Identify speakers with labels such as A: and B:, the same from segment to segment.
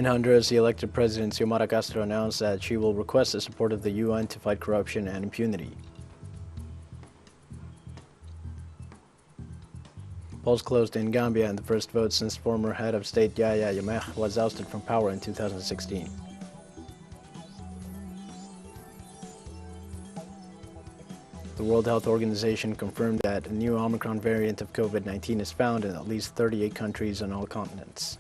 A: In Honduras, the elected president Xiomara Castro announced that she will request the support of the UN to fight corruption and impunity. Polls closed in Gambia in the first vote since former head of state Yahya Jammeh was ousted from power in 2016. The World Health Organization confirmed that a new Omicron variant of COVID-19 is found in at least 38 countries on all continents.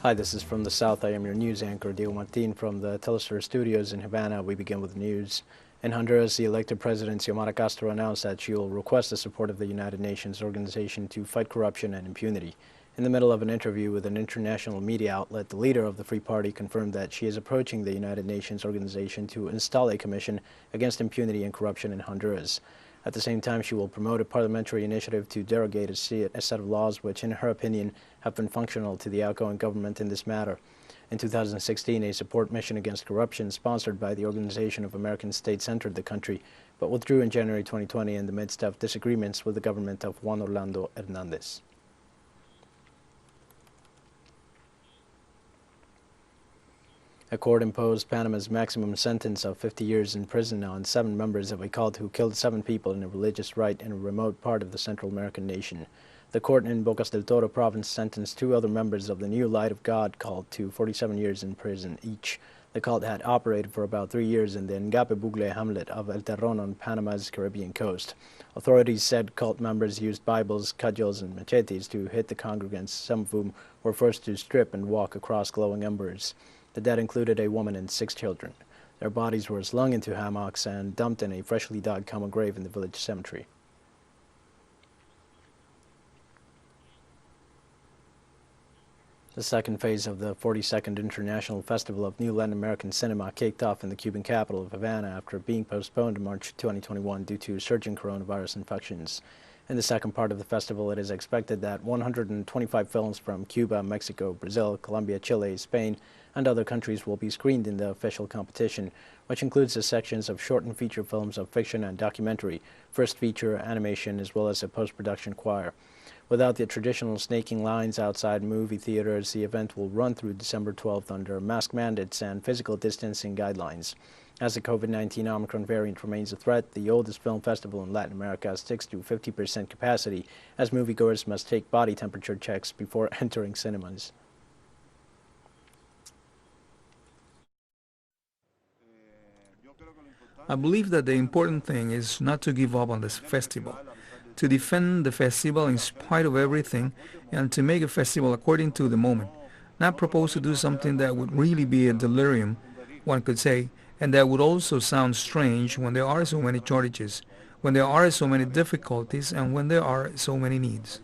A: Hi, this is From the South. I am your news anchor, Diego Martin, from the TeleSUR studios in Havana. We begin with news. In Honduras, the elected president Xiomara Castro announced that she will request the support of the United Nations organization to fight corruption and impunity. In the middle of an interview with an international media outlet, the leader of the Free Party confirmed that she is approaching the United Nations organization to install a commission against impunity and corruption in Honduras. At the same time, she will promote a parliamentary initiative to derogate a set of laws which, in her opinion, have been functional to the outgoing government in this matter. In 2016, a support mission against corruption sponsored by the Organization of American States entered the country, but withdrew in January 2020 in the midst of disagreements with the government of Juan Orlando Hernandez. A court imposed Panama's maximum sentence of 50 years in prison on 7 members of a cult who killed 7 people in a religious rite in a remote part of the Central American nation. The court in Bocas del Toro province sentenced 2 other members of the New Light of God cult to 47 years in prison each. The cult had operated for about 3 years in the Ngape Bugle hamlet of El Terron on Panama's Caribbean coast. Authorities said cult members used Bibles, cudgels, and machetes to hit the congregants, some of whom were forced to strip and walk across glowing embers. The dead included a woman and 6 children. Their bodies were slung into hammocks and dumped in a freshly dug common grave in the village cemetery. The second phase of the 42nd International Festival of New Latin American Cinema kicked off in the Cuban capital of Havana after being postponed to March 2021 due to surging coronavirus infections. In the second part of the festival, it is expected that 125 films from Cuba, Mexico, Brazil, Colombia, Chile, Spain, and other countries will be screened in the official competition, which includes the sections of short and feature films of fiction and documentary, first feature, animation, as well as a post-production choir. Without the traditional snaking lines outside movie theaters, the event will run through December 12th under mask mandates and physical distancing guidelines. As the COVID-19 Omicron variant remains a threat, the oldest film festival in Latin America sticks to 50% capacity, as moviegoers must take body temperature checks before entering cinemas.
B: I believe that the important thing is not to give up on this festival, to defend the festival in spite of everything, and to make a festival according to the moment, not propose to do something that would really be a delirium, one could say, and that would also sound strange when there are so many shortages, when there are so many difficulties, and when there are so many needs.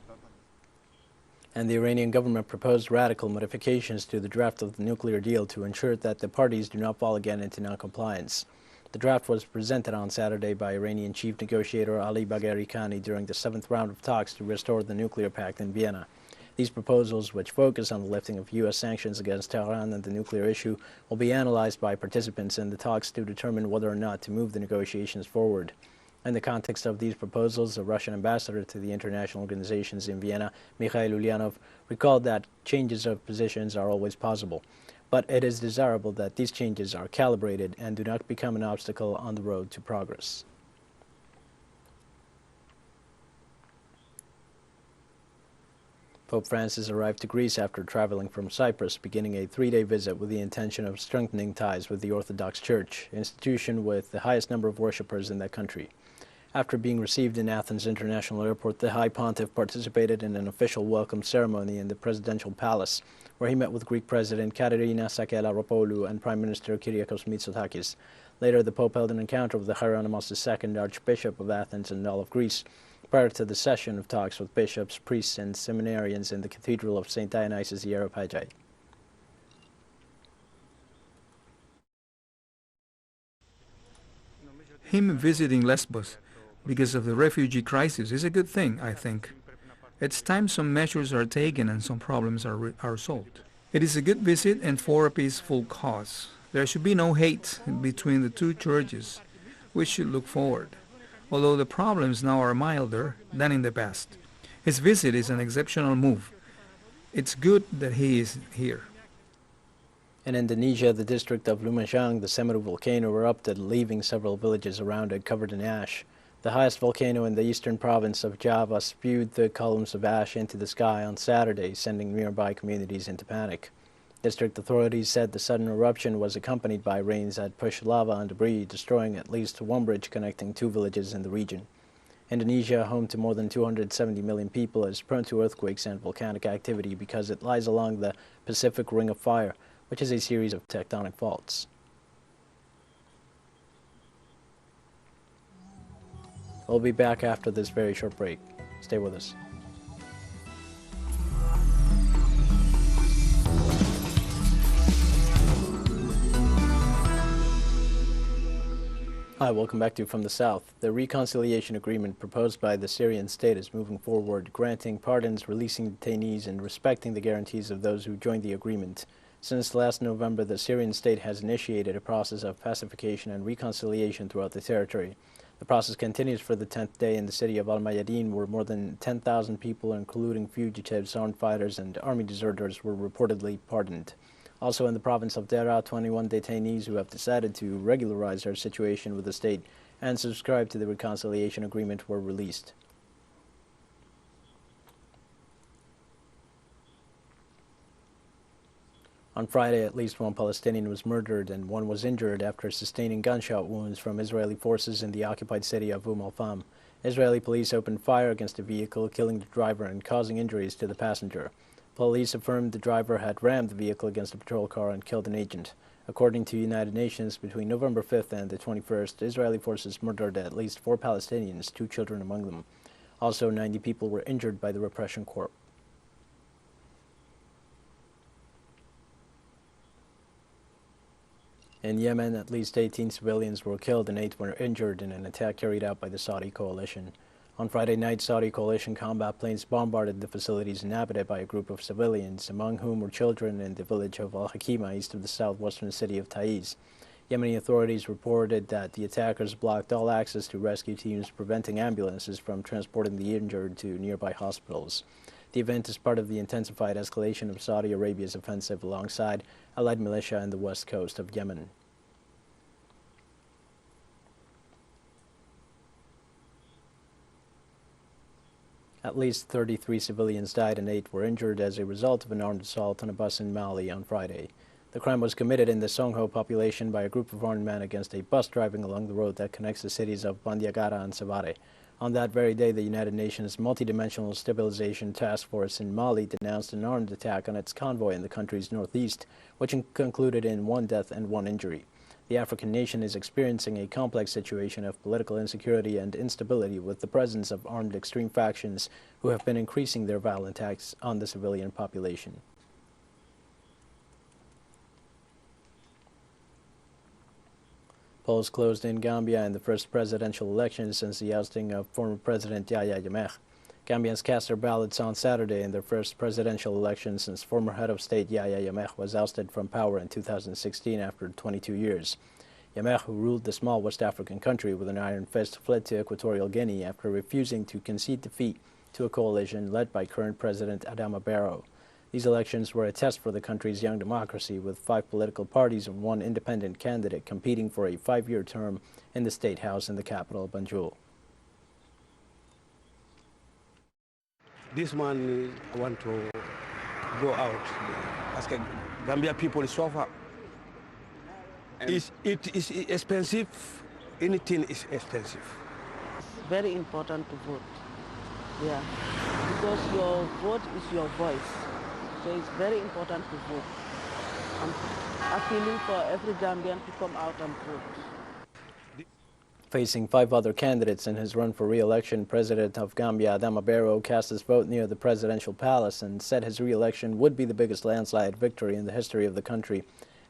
A: And the Iranian government proposed radical modifications to the draft of the nuclear deal to ensure that the parties do not fall again into noncompliance. The draft was presented on Saturday by Iranian chief negotiator Ali Bagheri Khani during the 7th round of talks to restore the nuclear pact in Vienna. These proposals, which focus on the lifting of U.S. sanctions against Tehran and the nuclear issue, will be analyzed by participants in the talks to determine whether or not to move the negotiations forward. In the context of these proposals, the Russian ambassador to the international organizations in Vienna, Mikhail Ulyanov, recalled that changes of positions are always possible. But it is desirable that these changes are calibrated and do not become an obstacle on the road to progress. Pope Francis arrived to Greece after traveling from Cyprus, beginning a 3-day visit with the intention of strengthening ties with the Orthodox Church, an institution with the highest number of worshippers in that country. After being received in Athens International Airport, the High Pontiff participated in an official welcome ceremony in the presidential palace, where he met with Greek President Katerina Sakellaropoulou and Prime Minister Kyriakos Mitsotakis. Later, the Pope held an encounter with the Hieronymus II, Archbishop of Athens and all of Greece, prior to the session of talks with bishops, priests, and seminarians in the Cathedral of St. Dionysius the Areopagite.
B: Him visiting Lesbos because of the refugee crisis is a good thing, I think. It's time some measures are taken and some problems are solved. It is a good visit and for a peaceful cause. There should be no hate between the two churches. We should look forward, although the problems now are milder than in the past. His visit is an exceptional move. It's good that he is here.
A: In Indonesia, the district of Lumajang, the Semeru volcano erupted, leaving several villages around it covered in ash. The highest volcano in the eastern province of Java spewed the columns of ash into the sky on Saturday, sending nearby communities into panic. District authorities said the sudden eruption was accompanied by rains that pushed lava and debris, destroying at least one bridge connecting two villages in the region. Indonesia, home to more than 270 million people, is prone to earthquakes and volcanic activity because it lies along the Pacific Ring of Fire, which is a series of tectonic faults. We'll be back after this very short break. Stay with us. Hi, welcome back to From the South. The reconciliation agreement proposed by the Syrian state is moving forward, granting pardons, releasing detainees, and respecting the guarantees of those who joined the agreement. Since last November, the Syrian state has initiated a process of pacification and reconciliation throughout the territory. The process continues for the 10th day in the city of Al-Mayadeen, where more than 10,000 people, including fugitives, armed fighters, and army deserters, were reportedly pardoned. Also in the province of Dera, 21 detainees who have decided to regularize their situation with the state and subscribe to the reconciliation agreement were released. On Friday, at least one Palestinian was murdered and one was injured after sustaining gunshot wounds from Israeli forces in the occupied city of al-Fam. Israeli police opened fire against a vehicle, killing the driver and causing injuries to the passenger. Police affirmed the driver had rammed the vehicle against a patrol car and killed an agent. According to United Nations, between November 5th and the 21st, Israeli forces murdered at least 4 Palestinians, 2 children among them. Also, 90 people were injured by the repression corps. In Yemen, at least 18 civilians were killed and 8 were injured in an attack carried out by the Saudi coalition. On Friday night, Saudi coalition combat planes bombarded the facilities inhabited by a group of civilians, among whom were children in the village of Al-Hakima east of the southwestern city of Taiz. Yemeni authorities reported that the attackers blocked all access to rescue teams, preventing ambulances from transporting the injured to nearby hospitals. The event is part of the intensified escalation of Saudi Arabia's offensive alongside allied militia in the west coast of Yemen. At least 33 civilians died and 8 were injured as a result of an armed assault on a bus in Mali on Friday. The crime was committed in the Songho population by a group of armed men against a bus driving along the road that connects the cities of Bandiagara and Savare. On that very day, the United Nations Multidimensional Stabilization Task Force in Mali denounced an armed attack on its convoy in the country's northeast, which concluded in 1 death and 1 injury. The African nation is experiencing a complex situation of political insecurity and instability with the presence of armed extreme factions who have been increasing their violent attacks on the civilian population. Polls closed in Gambia in the first presidential election since the ousting of former President Yahya Jammeh. Gambians cast their ballots on Saturday in their first presidential election since former head of state Yahya Jammeh was ousted from power in 2016 after 22 years. Jammeh, who ruled the small West African country with an iron fist, fled to Equatorial Guinea after refusing to concede defeat to a coalition led by current President Adama Barrow. These elections were a test for the country's young democracy, with 5 political parties and 1 independent candidate competing for a 5-year term in the State House in the capital, Banjul.
C: This man want to go out. As Gambia people suffer. It is expensive. Anything is expensive.
D: Very important to vote. Yeah, because your vote is your voice. So it's very important to vote. I'm appealing for every Gambian to come out and vote.
A: Facing 5 other candidates in his run for re-election, President of Gambia Adama Barrow cast his vote near the presidential palace and said his re-election would be the biggest landslide victory in the history of the country,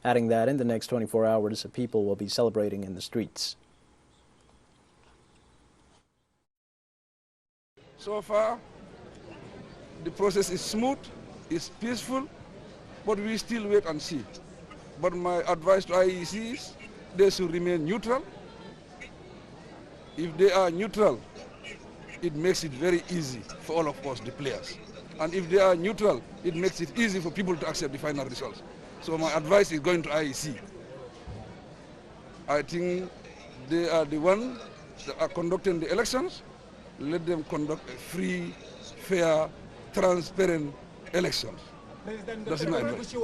A: adding that in the next 24 hours, people will be celebrating in the streets.
E: So far, the process is smooth, it's peaceful, but we still wait and see. But my advice to IEC is they should remain neutral. If they are neutral, it makes it very easy for all of us, the players. And if they are neutral, it makes it easy for people to accept the final results. So my advice is going to IEC. I think they are the ones that are conducting the elections. Let them conduct a free, fair, transparent elections. That's my advice.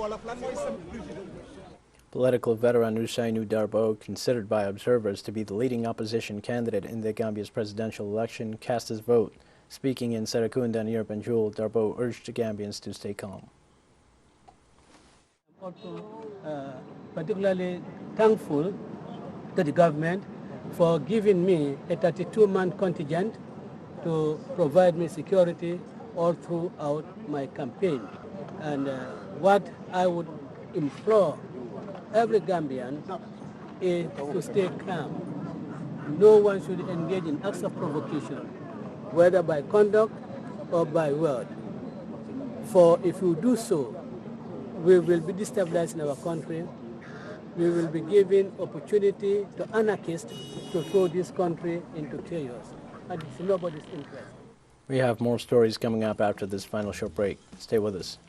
A: Political veteran Usainu Darboe, considered by observers to be the leading opposition candidate in the Gambia's presidential election, cast his vote. Speaking in Serekunda near Banjul, Darboe urged Gambians to stay calm.
F: I'm also particularly thankful to the government for giving me a 32-month contingent to provide me security all throughout my campaign. And what I would implore every Gambian is to stay calm. No one should engage in acts of provocation, whether by conduct or by word. For if you do so, we will be destabilizing our country. We will be giving opportunity to anarchists to throw this country into chaos. And it's in nobody's interest.
A: We have more stories coming up after this final short break. Stay with us.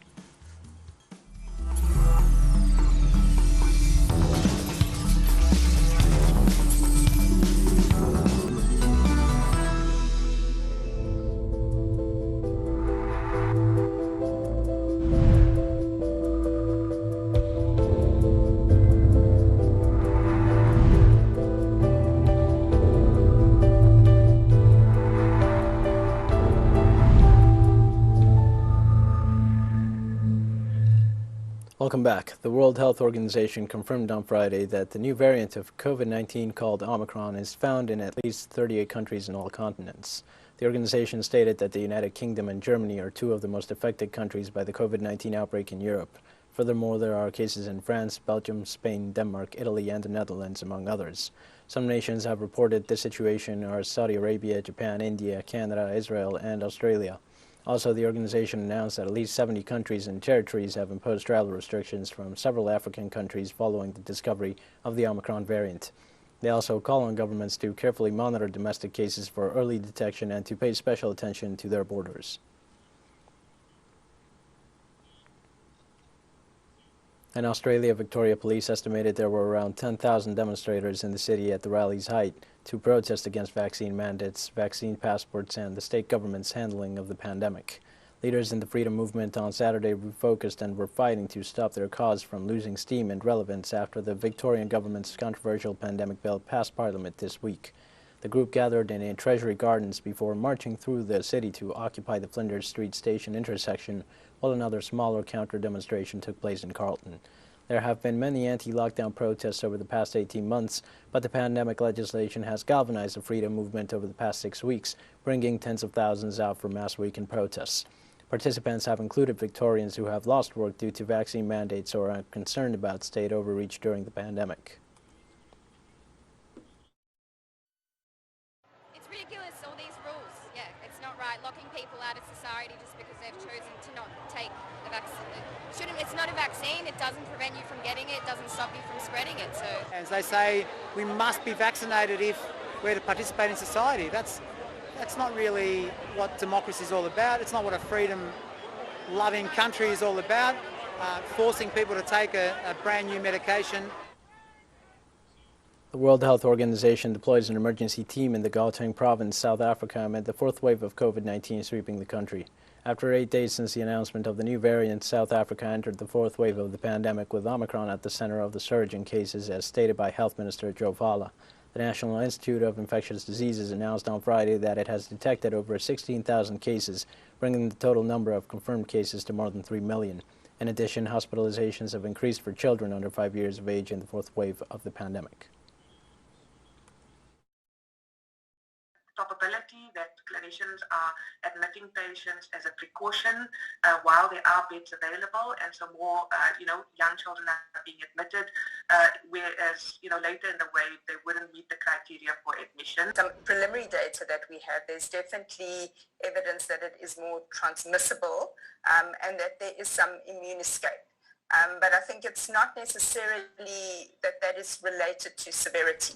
A: Welcome back. The World Health Organization confirmed on Friday that the new variant of COVID-19 called Omicron is found in at least 38 countries in all continents. The organization stated that the United Kingdom and Germany are two of the most affected countries by the COVID-19 outbreak in Europe. Furthermore, there are cases in France, Belgium, Spain, Denmark, Italy, and the Netherlands, among others. Some nations have reported this situation are Saudi Arabia, Japan, India, Canada, Israel, and Australia. Also, the organization announced that at least 70 countries and territories have imposed travel restrictions from several African countries following the discovery of the Omicron variant. They also call on governments to carefully monitor domestic cases for early detection and to pay special attention to their borders. In Australia, Victoria Police estimated there were around 10,000 demonstrators in the city at the rally's height to protest against vaccine mandates, vaccine passports, and the state government's handling of the pandemic. Leaders in the freedom movement on Saturday refocused and were fighting to stop their cause from losing steam and relevance after the Victorian government's controversial pandemic bill passed Parliament this week. The group gathered in Treasury Gardens before marching through the city to occupy the Flinders Street Station intersection, while another smaller counter-demonstration took place in Carlton. There have been many anti-lockdown protests over the past 18 months, but the pandemic legislation has galvanized the freedom movement over the past 6 weeks, bringing tens of thousands out for mass weekend protests. Participants have included Victorians who have lost work due to vaccine mandates or are concerned about state overreach during the pandemic.
G: It's ridiculous, all these rules. Yeah, it's not right. Locking people out of society just because they've chosen to not take the vaccine. It's not a vaccine. It doesn't prevent you from getting it. It doesn't stop you from spreading it. So,
H: as they say, we must be vaccinated if we're to participate in society. That's not really what democracy is all about. It's not what a freedom-loving country is all about. Forcing people to take a brand new medication.
A: The World Health Organization deploys an emergency team in the Gauteng province, South Africa, amid the fourth wave of COVID-19 sweeping the country. After 8 days since the announcement of the new variant, South Africa entered the fourth wave of the pandemic, with Omicron at the center of the surge in cases, as stated by Health Minister Joe Fala. The National Institute of Infectious Diseases announced on Friday that it has detected over 16,000 cases, bringing the total number of confirmed cases to more than 3 million. In addition, hospitalizations have increased for children under 5 years of age in the fourth wave of the pandemic.
I: Probability that clinicians are admitting patients as a precaution while there are beds available, and so more, young children are being admitted, whereas, later in the wave they wouldn't meet the criteria for admission.
J: Some preliminary data that we have, there's definitely evidence that it is more transmissible and that there is some immune escape. But I think it's not necessarily that is related to severity.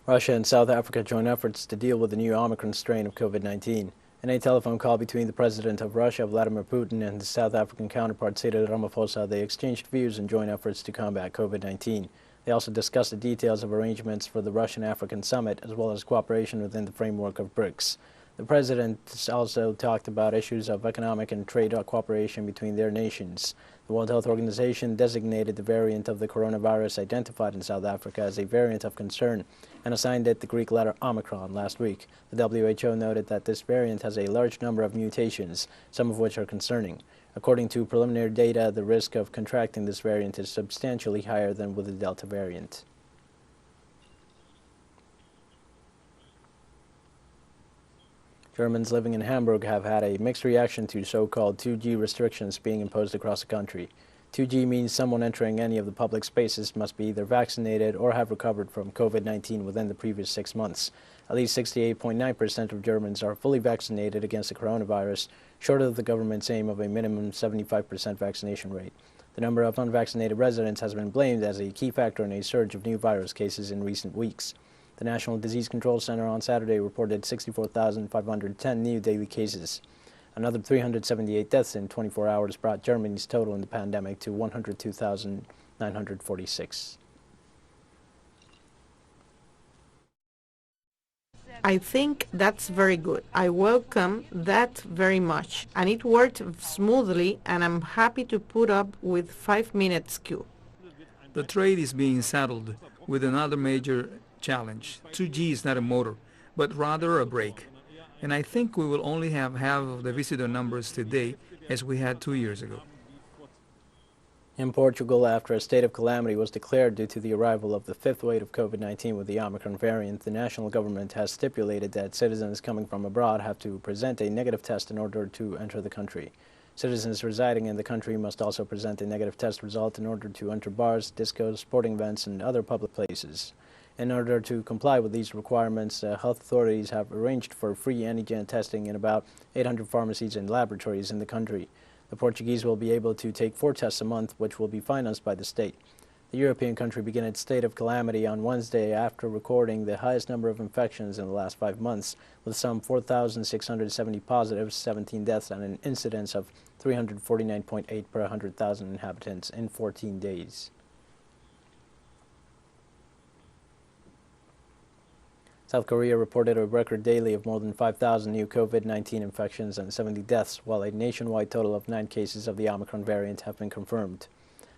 A: Russia and South Africa join efforts to deal with the new Omicron strain of COVID-19. In a telephone call between the president of Russia, Vladimir Putin, and his South African counterpart, Cyril Ramaphosa, they exchanged views and joint efforts to combat COVID-19. They also discussed the details of arrangements for the Russian-African summit, as well as cooperation within the framework of BRICS. The president also talked about issues of economic and trade cooperation between their nations. The World Health Organization designated the variant of the coronavirus identified in South Africa as a variant of concern and assigned it the Greek letter Omicron last week. The WHO noted that this variant has a large number of mutations, some of which are concerning. According to preliminary data, the risk of contracting this variant is substantially higher than with the Delta variant. Germans living in Hamburg have had a mixed reaction to so-called 2G restrictions being imposed across the country. 2G means someone entering any of the public spaces must be either vaccinated or have recovered from COVID-19 within the previous 6 months. At least 68.9% of Germans are fully vaccinated against the coronavirus, short of the government's aim of a minimum 75% vaccination rate. The number of unvaccinated residents has been blamed as a key factor in a surge of new virus cases in recent weeks. The National Disease Control Center on Saturday reported 64,510 new daily cases. Another 378 deaths in 24 hours brought Germany's total in the pandemic to 102,946.
K: I think that's very good. I welcome that very much. And it worked smoothly, and I'm happy to put up with 5 minutes queue.
B: The trade is being saddled with another major challenge. 2G is not a motor, but rather a brake. And I think we will only have half of the visitor numbers today as we had 2 years ago.
A: In Portugal, after a state of calamity was declared due to the arrival of the fifth wave of COVID-19 with the Omicron variant, the national government has stipulated that citizens coming from abroad have to present a negative test in order to enter the country. Citizens residing in the country must also present a negative test result in order to enter bars, discos, sporting events, and other public places. In order to comply with these requirements, health authorities have arranged for free antigen testing in about 800 pharmacies and laboratories in the country. The Portuguese will be able to take 4 tests a month, which will be financed by the state. The European country began its state of calamity on Wednesday after recording the highest number of infections in the last 5 months, with some 4,670 positives, 17 deaths, and an incidence of 349.8 per 100,000 inhabitants in 14 days. South Korea reported a record daily of more than 5,000 new COVID-19 infections and 70 deaths, while a nationwide total of 9 cases of the Omicron variant have been confirmed.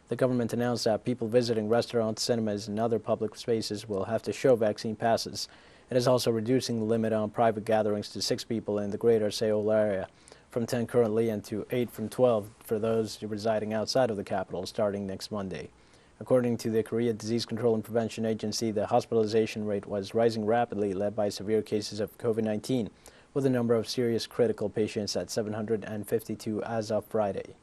A: The government announced that people visiting restaurants, cinemas, and other public spaces will have to show vaccine passes. It is also reducing the limit on private gatherings to 6 people in the greater Seoul area, from 10 currently and to 8 from 12 for those residing outside of the capital starting next Monday. According to the Korea Disease Control and Prevention Agency, the hospitalization rate was rising rapidly, led by severe cases of COVID-19, with the number of serious critical patients at 752 as of Friday.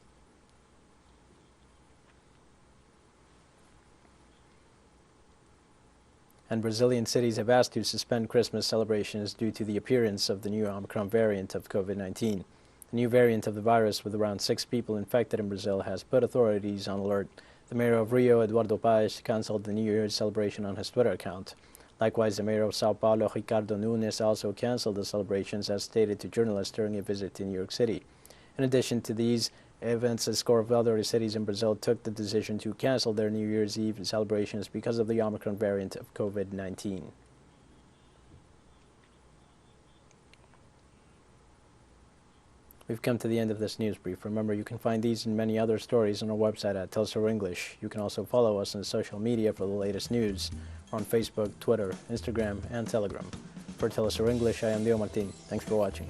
A: And Brazilian cities have asked to suspend Christmas celebrations due to the appearance of the new Omicron variant of COVID-19. The new variant of the virus, with around 6 people infected in Brazil, has put authorities on alert. The mayor of Rio, Eduardo Paes, canceled the New Year's celebration on his Twitter account. Likewise, the mayor of Sao Paulo, Ricardo Nunes, also canceled the celebrations as stated to journalists during a visit to New York City. In addition to these events, a score of other cities in Brazil took the decision to cancel their New Year's Eve celebrations because of the Omicron variant of COVID-19. We've come to the end of this news brief. Remember, you can find these and many other stories on our website at TeleSUR English. You can also follow us on social media for the latest news. We're on Facebook, Twitter, Instagram, and Telegram. For TeleSUR English, I am Leo Martin. Thanks for watching.